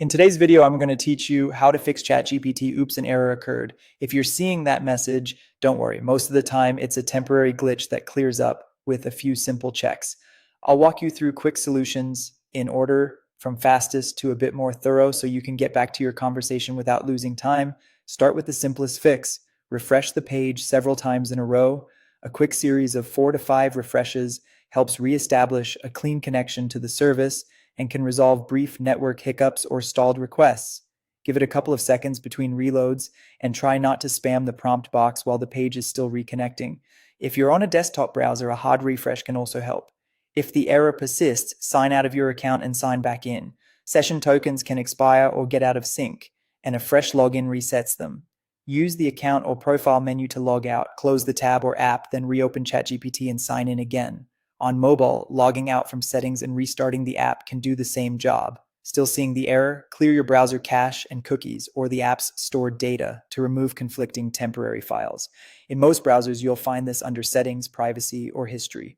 In today's video, I'm going to teach you how to fix ChatGPT oops, an error occurred. If you're seeing that message, don't worry. Most of the time, it's a temporary glitch that clears up with a few simple checks. I'll walk you through quick solutions in order from fastest to a bit more thorough so you can get back to your conversation without losing time. Start with the simplest fix. Refresh the page several times in a row. A quick series of 4 to 5 refreshes helps reestablish a clean connection to the service and can resolve brief network hiccups or stalled requests. Give it a couple of seconds between reloads and try not to spam the prompt box while the page is still reconnecting. If you're on a desktop browser, a hard refresh can also help. If the error persists, sign out of your account and sign back in. Session tokens can expire or get out of sync, and a fresh login resets them. Use the account or profile menu to log out, close the tab or app, then reopen ChatGPT and sign in again. On mobile, logging out from settings and restarting the app can do the same job. Still seeing the error? Clear your browser cache and cookies or the app's stored data to remove conflicting temporary files. In most browsers, you'll find this under Settings, Privacy, or History.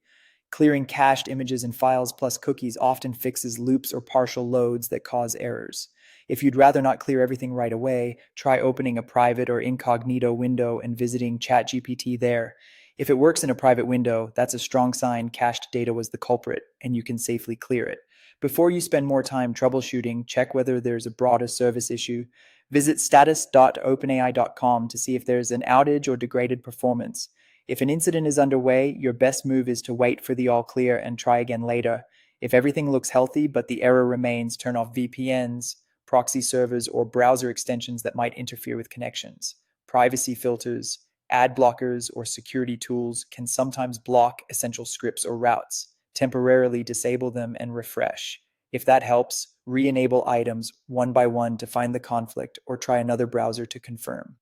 Clearing cached images and files plus cookies often fixes loops or partial loads that cause errors. If you'd rather not clear everything right away, try opening a private or incognito window and visiting ChatGPT there. If it works in a private window, that's a strong sign cached data was the culprit, and you can safely clear it. Before you spend more time troubleshooting, check whether there's a broader service issue. Visit status.openai.com to see if there's an outage or degraded performance. If an incident is underway, your best move is to wait for the all clear and try again later. If everything looks healthy but the error remains, turn off VPNs, proxy servers, or browser extensions that might interfere with connections. Privacy filters, ad blockers, or security tools can sometimes block essential scripts or routes. Temporarily disable them and refresh. If that helps, re-enable items one by one to find the conflict or try another browser to confirm.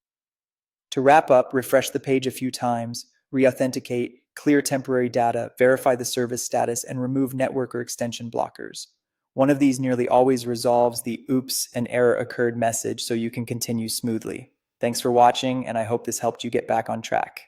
To wrap up, refresh the page a few times, re-authenticate, clear temporary data, verify the service status, and remove network or extension blockers. One of these nearly always resolves the oops, an error occurred message so you can continue smoothly. Thanks for watching, and I hope this helped you get back on track.